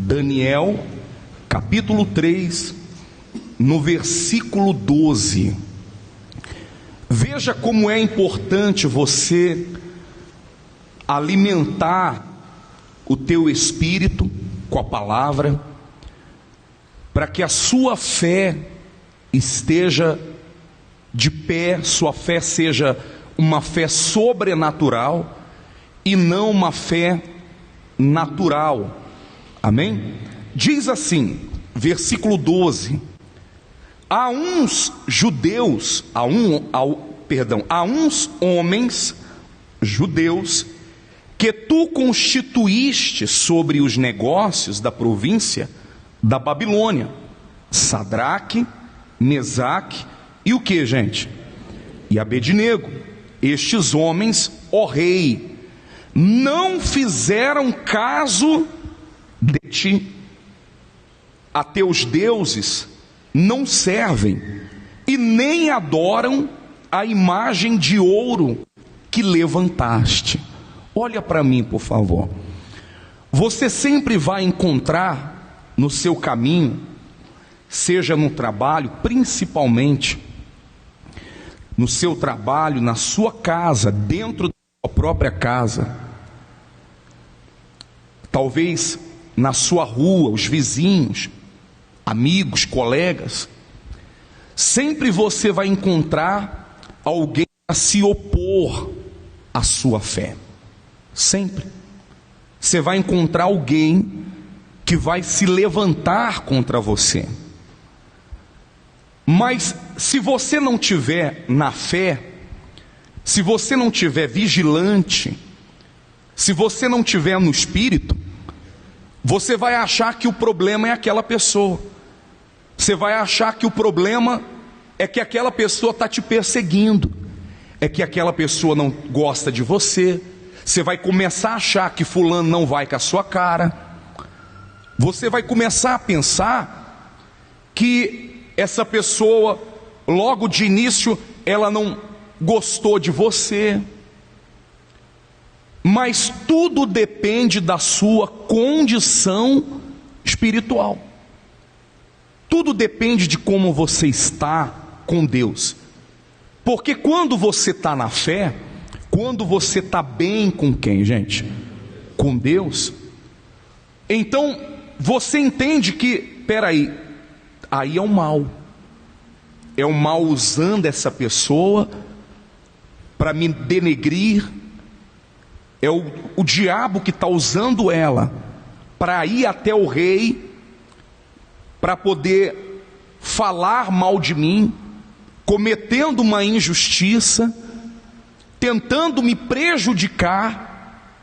Daniel, capítulo 3, no versículo 12. Veja como é importante você alimentar o teu espírito com a palavra, para que a sua fé esteja de pé, sua fé seja uma fé sobrenatural e não uma fé natural. Amém? Diz assim, versículo 12: há uns judeus, há uns homens judeus que tu constituíste sobre os negócios da província da Babilônia, Sadraque, Mesaque e o que, gente? E Abednego. Estes homens, ó rei, não fizeram caso de ti. A teus deuses não servem e nem adoram a imagem de ouro que levantaste. Olha para mim, por favor. Você sempre vai encontrar no seu caminho, seja no trabalho, principalmente no seu trabalho, na sua casa, dentro da sua própria casa, talvez na sua rua, os vizinhos, amigos, colegas, sempre você vai encontrar alguém a se opor à sua fé. Sempre. Você vai encontrar alguém que vai se levantar contra você. Mas se você não tiver na fé, se você não tiver vigilante, se você não tiver no espírito, você vai achar que o problema é aquela pessoa. Você vai achar que o problema é que aquela pessoa está te perseguindo, é que aquela pessoa não gosta de você. Você vai começar a achar que fulano não vai com a sua cara. Você vai começar a pensar que essa pessoa, logo de início, ela não gostou de você. Mas tudo depende da sua condição espiritual. Tudo depende de como você está com Deus. Porque quando você está na fé, quando você está bem com quem, gente? Com Deus. Então, você entende que, peraí, aí é o mal. É o mal usando essa pessoa para me denegrir. É o diabo que está usando ela para ir até o rei, para poder falar mal de mim, cometendo uma injustiça, tentando me prejudicar,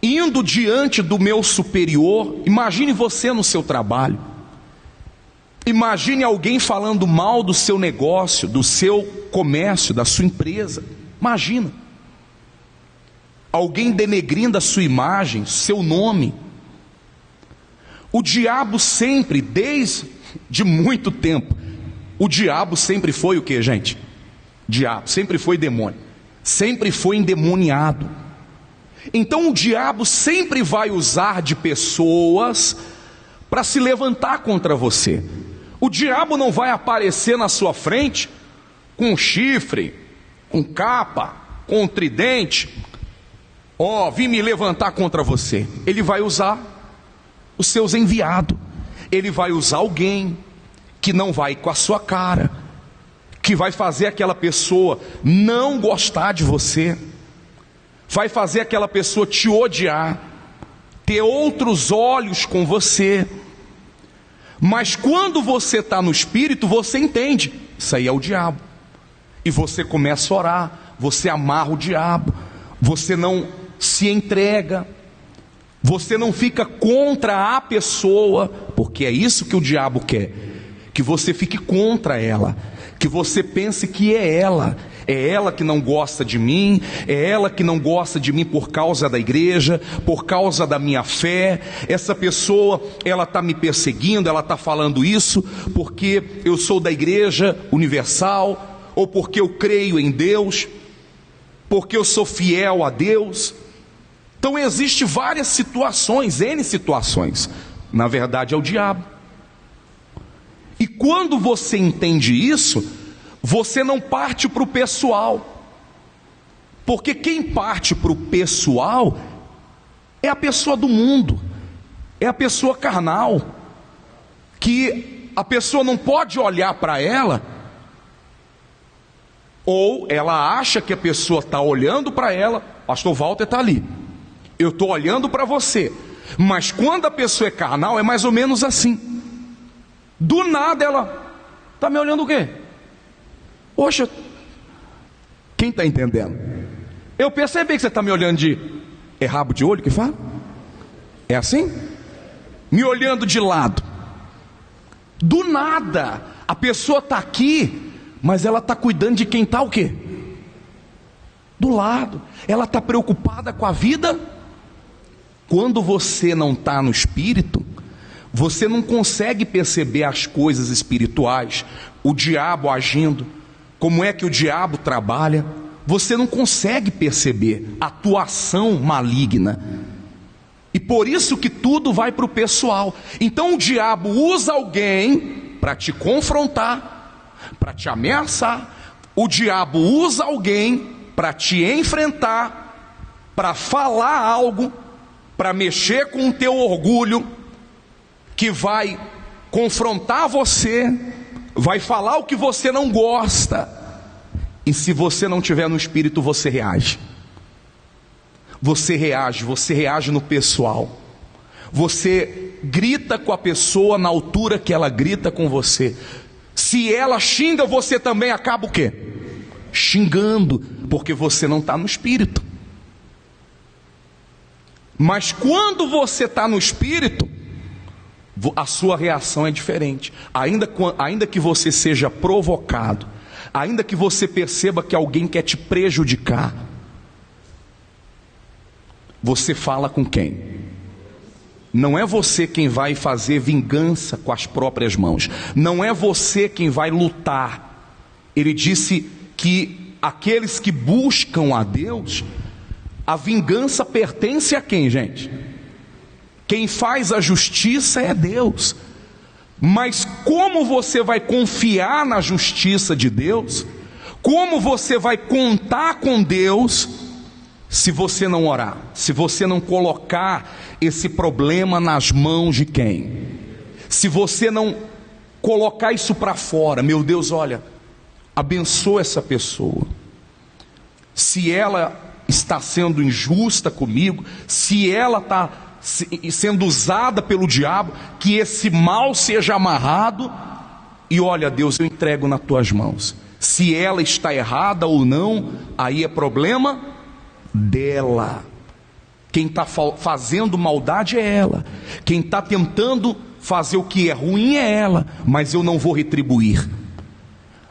indo diante do meu superior. Imagine você no seu trabalho, imagine alguém falando mal do seu negócio, do seu comércio, da sua empresa. Imagina alguém denegrindo a sua imagem, seu nome. O diabo sempre, desde muito tempo, o diabo sempre foi o que, gente? Diabo, sempre foi demônio, sempre foi endemoniado. Então o diabo sempre vai usar de pessoas para se levantar contra você. O diabo não vai aparecer na sua frente com chifre, com capa, com tridente. Vim me levantar contra você. Ele vai usar os seus enviados. Ele vai usar alguém que não vai com a sua cara, que vai fazer aquela pessoa não gostar de você, vai fazer aquela pessoa te odiar, ter outros olhos com você. Mas quando você está no espírito, você entende, isso aí é o diabo. E você começa a orar, você amarra o diabo, você não se entrega, você não fica contra a pessoa, porque é isso que o diabo quer, que você fique contra ela, que você pense que é ela que não gosta de mim, é ela que não gosta de mim por causa da igreja, por causa da minha fé. Essa pessoa, ela está me perseguindo, ela está falando isso porque eu sou da igreja universal, ou porque eu creio em Deus, porque eu sou fiel a Deus. Então existem várias situações, N situações, Na verdade é o diabo. E quando você entende isso, você não parte para o pessoal. Porque quem parte para o pessoal é a pessoa do mundo, é a pessoa carnal, que a pessoa não pode olhar para ela, ou ela acha que a pessoa está olhando para ela. Pastor Walter está ali, eu estou olhando para você. Mas quando a pessoa é carnal, é mais ou menos assim. Do nada ela está me olhando o quê? Poxa, quem está entendendo? Eu percebi que você está me olhando de... É rabo de olho que fala? É assim? Me olhando de lado. Do nada, a pessoa está aqui, mas ela está cuidando de quem está o quê? Do lado. Ela está preocupada com a vida. Quando você não está no Espírito, você não consegue perceber as coisas espirituais, o diabo agindo, como é que o diabo trabalha. Você não consegue perceber a atuação maligna. E por isso que tudo vai para o pessoal. Então o diabo usa alguém para te confrontar, para te ameaçar. O diabo usa alguém para te enfrentar, para falar algo, para mexer com o teu orgulho, que vai confrontar você, vai falar o que você não gosta. E se você não estiver no Espírito, você reage. Você reage no pessoal. Você grita com a pessoa na altura que ela grita com você. Se ela xinga, você também acaba o quê? Xingando, porque você não está no Espírito. Mas quando você está no Espírito, a sua reação é diferente. Ainda que você seja provocado, ainda que você perceba que alguém quer te prejudicar, você fala com quem? Não é você quem vai fazer vingança com as próprias mãos. Não é você quem vai lutar. Ele disse que aqueles que buscam a Deus, a vingança pertence a quem, gente? Quem faz a justiça é Deus. Mas como você vai confiar na justiça de Deus? Como você vai contar com Deus se você não orar? Se você não colocar esse problema nas mãos de quem? Se você não colocar isso para fora, meu Deus, olha, abençoa essa pessoa. Se ela está sendo injusta comigo, se ela está sendo usada pelo diabo, que esse mal seja amarrado. E olha, Deus, eu entrego nas tuas mãos. Se ela está errada ou não, aí é problema dela. Quem está fazendo maldade é ela. Quem está tentando fazer o que é ruim é ela. Mas eu não vou retribuir.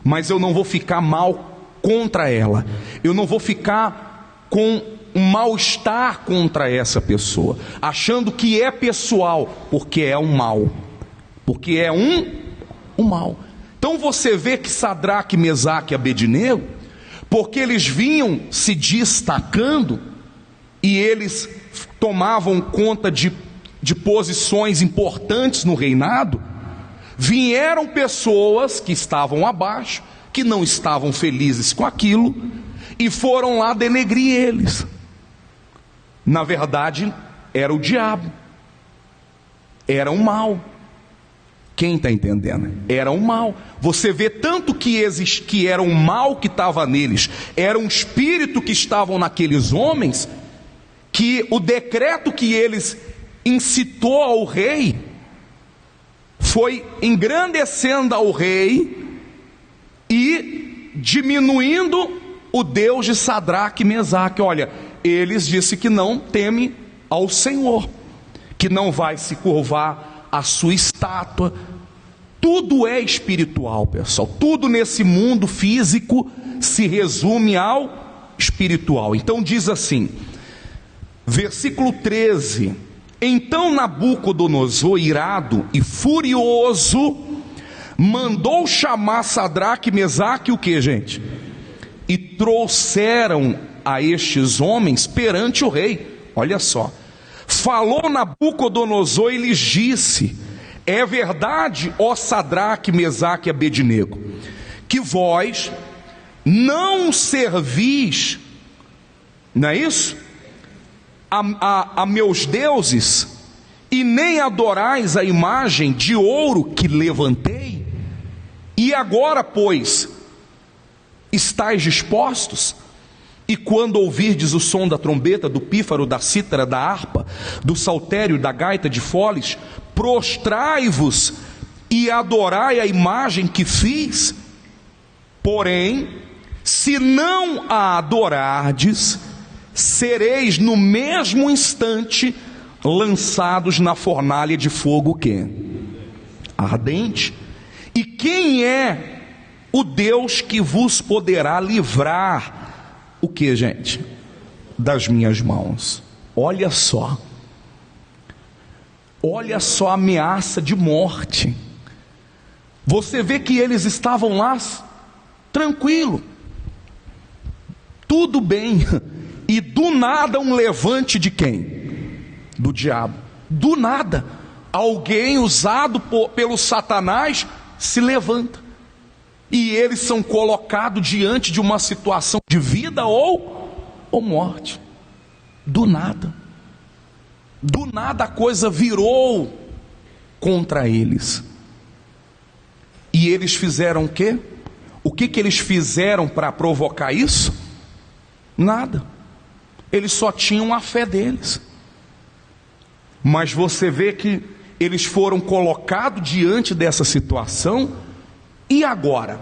Mas eu não vou ficar mal contra ela. Eu não vou ficar com um mal-estar contra essa pessoa, achando que é pessoal, porque é um mal. Porque é um mal. Então você vê que Sadraque, Mesaque e Abednego, porque eles vinham se destacando, e eles tomavam conta de posições importantes no reinado, vieram pessoas que estavam abaixo, que não estavam felizes com aquilo, e foram lá denegrir eles. Na verdade, era o diabo, era um mal. Quem está entendendo? Era um mal. Você vê tanto que era um mal que estava neles, era um espírito que estavam naqueles homens, que o decreto que eles incitou ao rei foi engrandecendo ao rei e diminuindo o Deus de Sadraque e Mesaque. Olha, eles disse que não teme ao Senhor, que não vai se curvar à sua estátua. Tudo é espiritual, pessoal. Tudo nesse mundo físico se resume ao espiritual. Então diz assim, versículo 13: então Nabucodonosor, irado e furioso, mandou chamar Sadraque, Mesaque, o que, gente? E trouxeram a estes homens perante o rei. Olha só, falou Nabucodonosor e lhes disse: é verdade, ó Sadraque, Mesaque e Abednego, que vós não servis, não é isso? A meus deuses, e nem adorais a imagem de ouro que levantei. E agora, pois, estáis dispostos? E quando ouvirdes o som da trombeta, do pífaro, da cítara, da harpa, do saltério, da gaita de foles, prostrai-vos e adorai a imagem que fiz. Porém, se não a adorardes, sereis no mesmo instante lançados na fornalha de fogo que ardente. E quem é o Deus que vos poderá livrar, o que, gente? Das minhas mãos. Olha só a ameaça de morte. Você vê que eles estavam lá tranquilo, tudo bem, e do nada um levante de quem? Do diabo. Do nada, alguém usado pelo Satanás se levanta, e eles são colocados diante de uma situação de vida ou morte. Do nada a coisa virou contra eles. E eles fizeram o quê? O que eles fizeram para provocar isso? Nada. Eles só tinham a fé deles. Mas você vê que eles foram colocados diante dessa situação. E agora?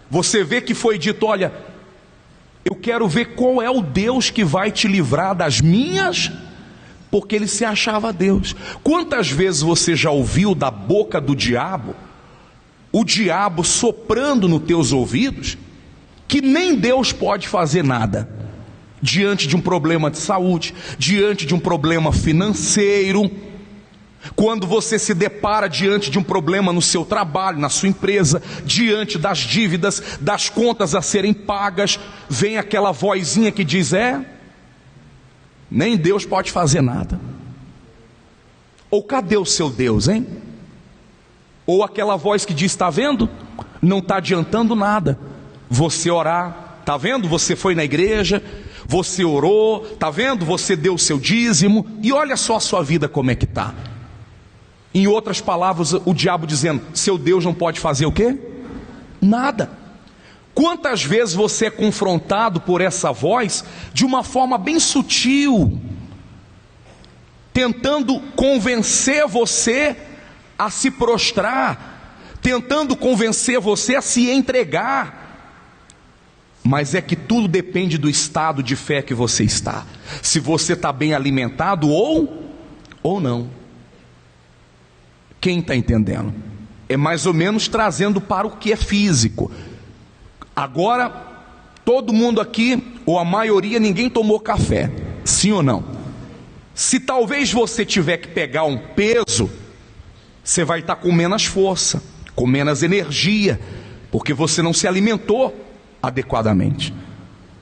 Você vê que foi dito: olha, eu quero ver qual é o Deus que vai te livrar das minhas, porque ele se achava Deus. Quantas vezes você já ouviu da boca do diabo, o diabo soprando nos teus ouvidos, que nem Deus pode fazer nada, diante de um problema de saúde, diante de um problema financeiro, quando você se depara diante de um problema no seu trabalho, na sua empresa, diante das dívidas, das contas a serem pagas, vem aquela vozinha que diz: nem Deus pode fazer nada. Ou cadê o seu Deus, hein? Ou aquela voz que diz: está vendo? Não está adiantando nada você orar. Está vendo? Você foi na igreja, você orou, está vendo? Você deu o seu dízimo, e olha só a sua vida como é que está. Em outras palavras, o diabo dizendo: seu Deus não pode fazer o quê? Nada. Quantas vezes você é confrontado por essa voz de uma forma bem sutil, tentando convencer você a se prostrar, tentando convencer você a se entregar. Mas é que tudo depende do estado de fé que você está, se você está bem alimentado ou não. Quem está entendendo? É mais ou menos trazendo para o que é físico. Agora, todo mundo aqui, ou a maioria, ninguém tomou café, sim ou não? Se talvez você tiver que pegar um peso, você vai estar com menos força, com menos energia, porque você não se alimentou adequadamente.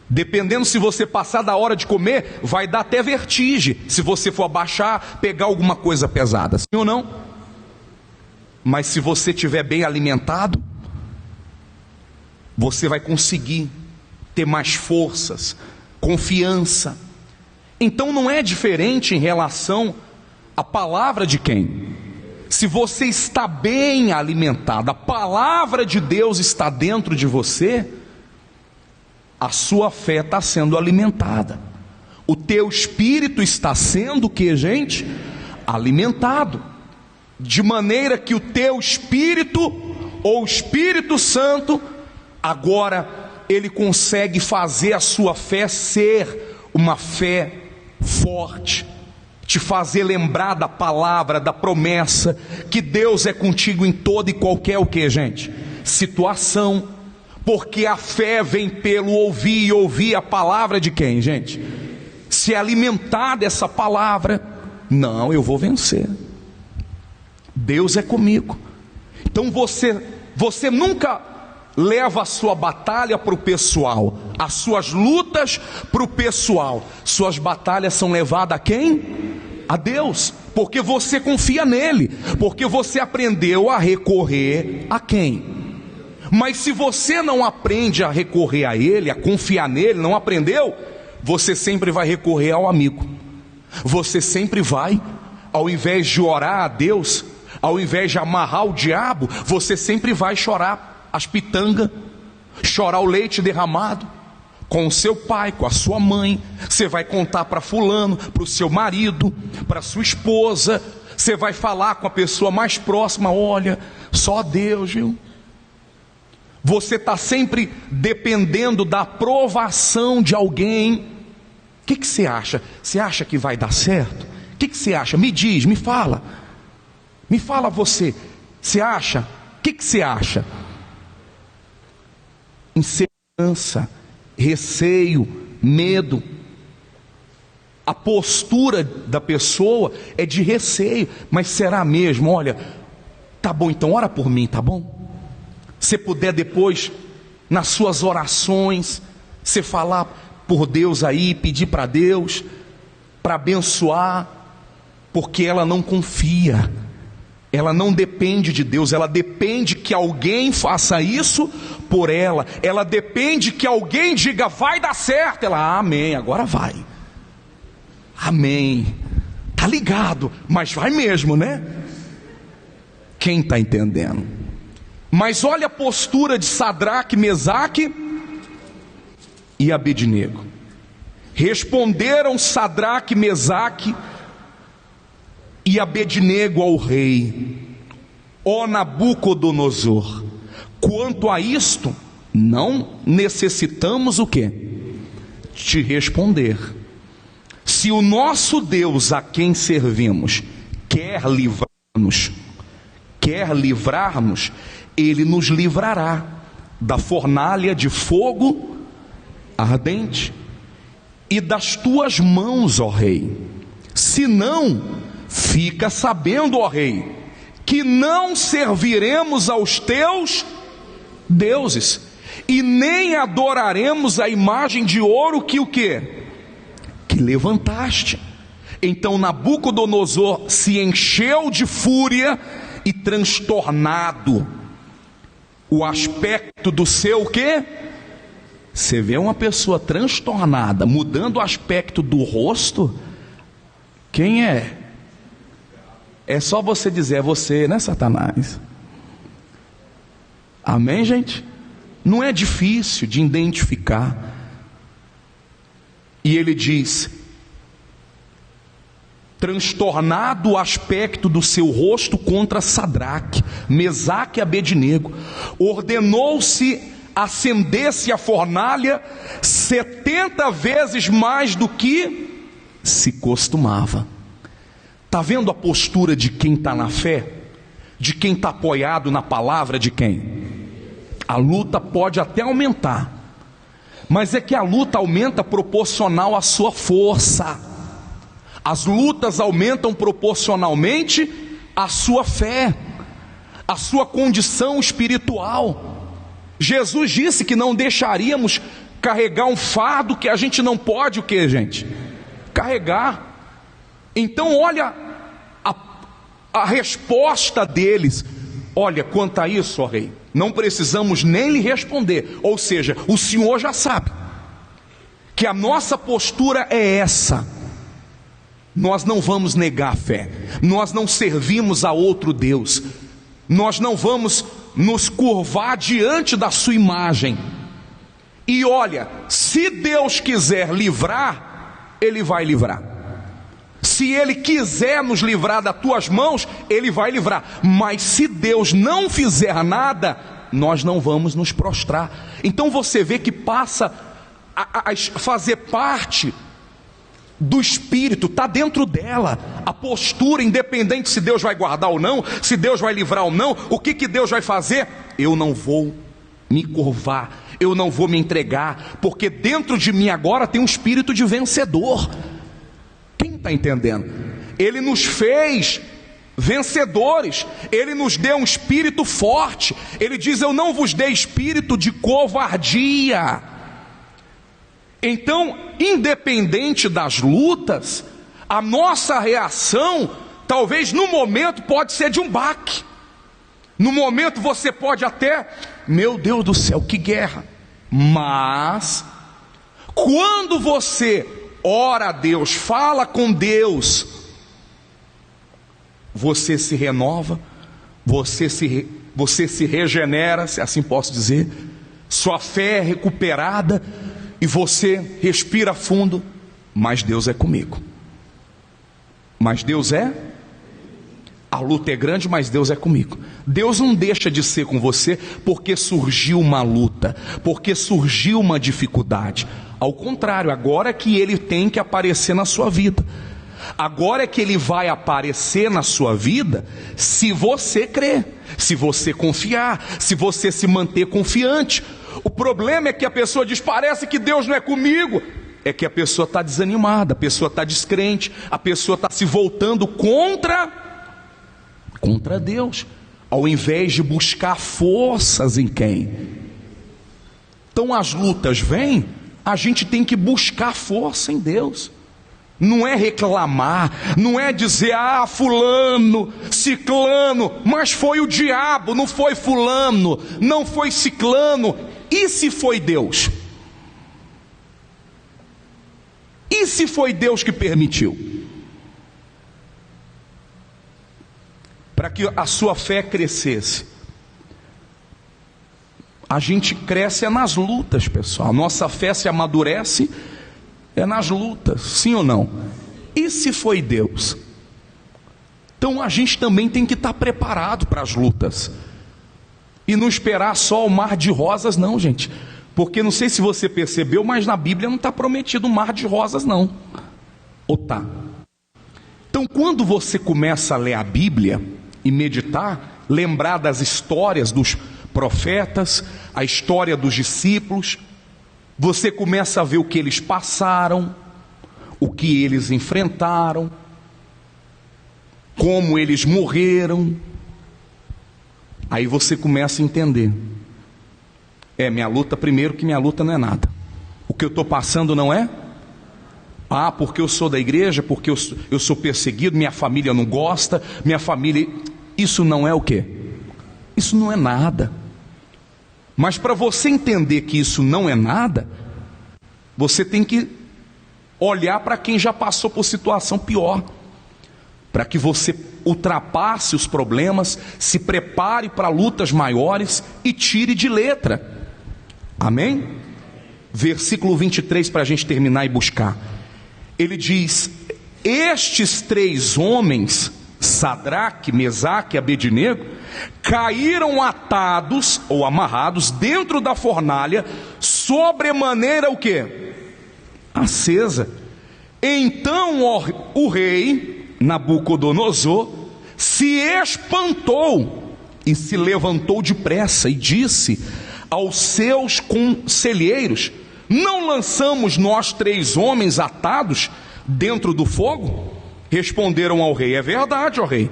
Dependendo, se você passar da hora de comer, vai dar até vertigem, se você for abaixar, pegar alguma coisa pesada, sim ou não? Mas se você estiver bem alimentado, você vai conseguir ter mais forças, confiança. Então não é diferente em relação à palavra de quem? Se você está bem alimentado, a palavra de Deus está dentro de você, a sua fé está sendo alimentada. O teu espírito está sendo o que, gente? Alimentado. De maneira que o teu espírito, ou o Espírito Santo, agora ele consegue fazer a sua fé ser uma fé forte, te fazer lembrar da palavra, da promessa, que Deus é contigo em toda e qualquer o que, gente? Situação, porque a fé vem pelo ouvir, e ouvir a palavra de quem, gente? Se alimentar dessa palavra. Não, eu vou vencer, Deus é comigo. Então você nunca leva a sua batalha para o pessoal, as suas lutas para o pessoal. Suas batalhas são levadas a quem? A Deus, porque você confia nele, porque você aprendeu a recorrer a quem? Mas se você não aprende a recorrer a ele, a confiar nele, não aprendeu, você sempre vai recorrer ao amigo. Você sempre vai, ao invés de orar a Deus, ao invés de amarrar o diabo, você sempre vai chorar as pitangas, chorar o leite derramado com o seu pai, com a sua mãe. Você vai contar para fulano, para o seu marido, para sua esposa. Você vai falar com a pessoa mais próxima: olha, só Deus, viu? Você está sempre dependendo da aprovação de alguém. O que você acha? Você acha que vai dar certo? O que você acha? Me diz, me fala. Me fala você. Você acha? O que você acha? Insegurança, receio, medo. A postura da pessoa é de receio. Mas será mesmo? Olha, tá bom, então ora por mim, tá bom? Se puder depois, nas suas orações, você falar por Deus aí, pedir para Deus, para abençoar, porque ela não confia, ela não depende de Deus, ela depende que alguém faça isso por ela, ela depende que alguém diga vai dar certo, ela amém, agora vai, amém, tá ligado, mas vai mesmo, né? Quem está entendendo? Mas olha a postura de Sadraque, Mesaque e Abednego. Responderam Sadraque, Mesaque e Abednego ao rei: ó Nabucodonosor, quanto a isto, não necessitamos o quê? Te responder. Se o nosso Deus a quem servimos quer livrar-nos, Ele nos livrará da fornalha de fogo ardente e das tuas mãos, ó rei. Se não, fica sabendo, ó rei, que não serviremos aos teus deuses e nem adoraremos a imagem de ouro que o quê? Que levantaste. Então Nabucodonosor se encheu de fúria e transtornado, o aspecto do seu quê? Você vê uma pessoa transtornada, mudando o aspecto do rosto, quem é? É só você dizer, é você, né, Satanás? Amém, gente? Não é difícil de identificar. E ele diz: transtornado o aspecto do seu rosto contra Sadraque, Mesaque e Abednego, ordenou-se acendesse a fornalha 70 vezes mais do que se costumava. Está vendo a postura de quem está na fé? De quem está apoiado na palavra de quem? A luta pode até aumentar, mas é que a luta aumenta proporcional à sua força. As lutas aumentam proporcionalmente à sua fé, à sua condição espiritual. Jesus disse que não deixaríamos carregar um fardo que a gente não pode, o que, gente? Carregar. Então olha a resposta deles: olha, quanto a isso, ó rei, não precisamos nem lhe responder. Ou seja, o Senhor já sabe que a nossa postura é essa. Nós não vamos negar a fé, nós não servimos a outro Deus, nós não vamos nos curvar diante da sua imagem. E olha, se Deus quiser livrar, Ele vai livrar. Se Ele quiser nos livrar das tuas mãos, Ele vai livrar. Mas se Deus não fizer nada, nós não vamos nos prostrar. Então você vê que passa a fazer parte do Espírito, está dentro dela, a postura, independente se Deus vai guardar ou não, se Deus vai livrar ou não, o que Deus vai fazer? Eu não vou me curvar, eu não vou me entregar, porque dentro de mim agora tem um espírito de vencedor. Quem está entendendo? Ele nos fez vencedores, Ele nos deu um espírito forte. Ele diz: eu não vos dei espírito de covardia. Então, independente das lutas, A nossa reação, talvez no momento, pode ser de um baque. No momento você pode até, meu Deus do céu, que guerra. Mas, quando você ora a Deus, fala com Deus, você se renova, você se regenera, se assim posso dizer, sua fé é recuperada e você respira fundo. Mas Deus é comigo. Mas Deus é? A luta é grande, mas Deus é comigo. Deus não deixa de ser com você porque surgiu uma luta, porque surgiu uma dificuldade. Ao contrário, agora é que Ele tem que aparecer na sua vida. Agora é que Ele vai aparecer na sua vida se você crer, se você confiar, se você se manter confiante. O problema é que a pessoa diz, parece que Deus não é comigo. É que a pessoa está desanimada, a pessoa está descrente, a pessoa está se voltando contra Deus, ao invés de buscar forças em quem? Então as lutas vêm, a gente tem que buscar força em Deus. Não é reclamar, não é dizer, fulano, ciclano, mas foi o diabo, não foi fulano, não foi ciclano. E se foi Deus? E se foi Deus que permitiu? Para que a sua fé crescesse. A gente cresce nas lutas, pessoal. A nossa fé se amadurece nas lutas, sim ou não? E se foi Deus? Então a gente também tem que estar preparado para as lutas. E não esperar só o mar de rosas não, gente. Porque não sei se você percebeu, mas na Bíblia não está prometido um mar de rosas não. Ou tá? Então quando você começa a ler a Bíblia e meditar, lembrar das histórias dos profetas, a história dos discípulos, você começa a ver o que eles passaram, o que eles enfrentaram, como eles morreram. Aí você começa a entender. Minha luta, primeiro que minha luta não é nada. O que eu estou passando não é? Porque eu sou da igreja, porque eu sou perseguido, minha família não gosta, minha família... Isso não é o quê? Isso não é nada. Mas para você entender que isso não é nada, você tem que olhar para quem já passou por situação pior, para que você ultrapasse os problemas, se prepare para lutas maiores e tire de letra. Amém? Versículo 23 para a gente terminar e buscar. Ele diz, estes 3 homens, Sadraque, Mesaque e Abednego, caíram atados ou amarrados dentro da fornalha, sobremaneira o quê? Acesa. Então o rei Nabucodonosor se espantou e se levantou depressa e disse aos seus conselheiros, não lançamos nós 3 homens atados dentro do fogo? Responderam ao rei, é verdade, ó rei.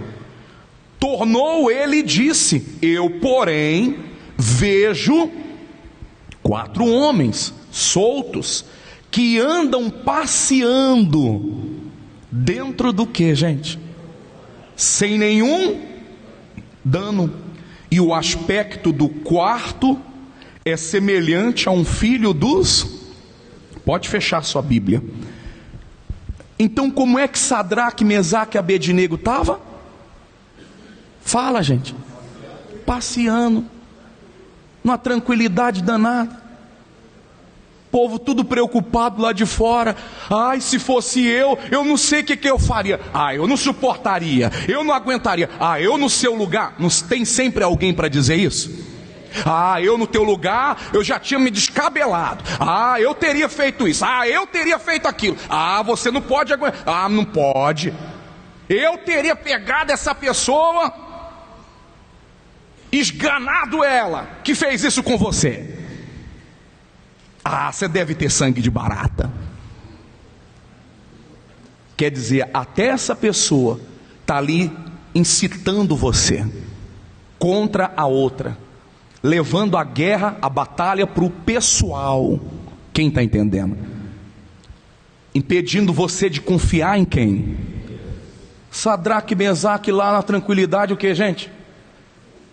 Tornou ele e disse, eu porém vejo 4 homens soltos que andam passeando dentro do que, gente? Sem nenhum dano. E o aspecto do quarto é semelhante a um filho dos... Pode fechar sua Bíblia. Então como é que Sadraque, Mesaque e Abednego estava? Fala, gente. Passeando, numa tranquilidade danada. Povo tudo preocupado lá de fora. Se fosse eu não sei o que eu faria. Eu não suportaria, eu não aguentaria. Eu no seu lugar. Não tem sempre alguém para dizer isso? Eu no teu lugar, eu já tinha me descabelado. Eu teria feito isso. Eu teria feito aquilo. Você não pode aguentar. Não pode. Eu teria pegado essa pessoa, esganado ela, que fez isso com você. Você deve ter sangue de barata. Quer dizer, até essa pessoa está ali incitando você contra a outra, levando a guerra, a batalha para o pessoal. Quem está entendendo? impedindo você de confiar em quem? Sadraque e Mesaque lá na tranquilidade, o que, gente?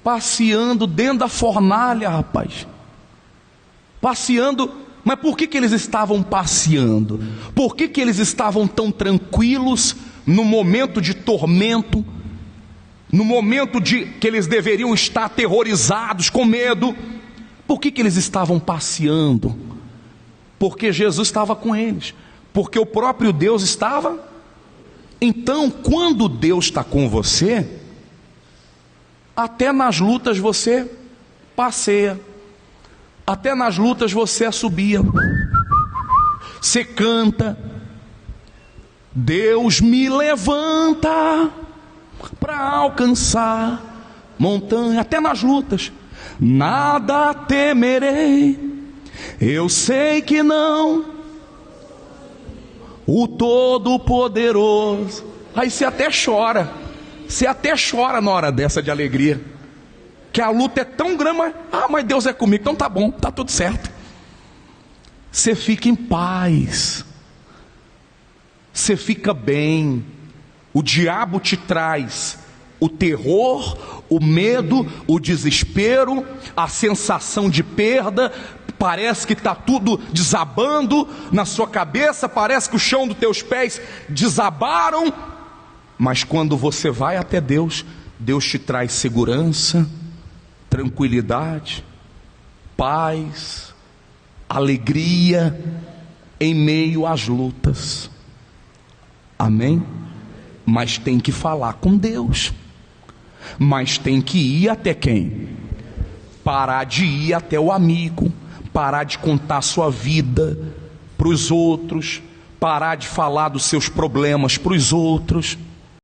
Passeando dentro da fornalha, rapaz. Passeando. Mas por que eles estavam passeando? Por que eles estavam tão tranquilos no momento de tormento? No momento de que eles deveriam estar aterrorizados, com medo? Por que eles estavam passeando? Porque Jesus estava com eles. Porque o próprio Deus estava. Então, quando Deus está com você, até nas lutas você passeia, até nas lutas você assobia, você canta. Deus me levanta para alcançar montanha, até nas lutas. Nada temerei, eu sei que não, o Todo-Poderoso. Aí você até chora na hora dessa de alegria, que a luta é tão grande, mas Deus é comigo, então tá bom, tá tudo certo. Você fica em paz, você fica bem. O diabo te traz o terror, o medo, o desespero, a sensação de perda. Parece que está tudo desabando na sua cabeça, parece que o chão dos teus pés desabaram. Mas quando você vai até Deus, Deus te traz segurança, tranquilidade, paz, alegria em meio às lutas. Amém? Mas tem que falar com Deus. Mas tem que ir até quem? Parar de ir até o amigo, parar de contar sua vida para os outros, parar de falar dos seus problemas para os outros.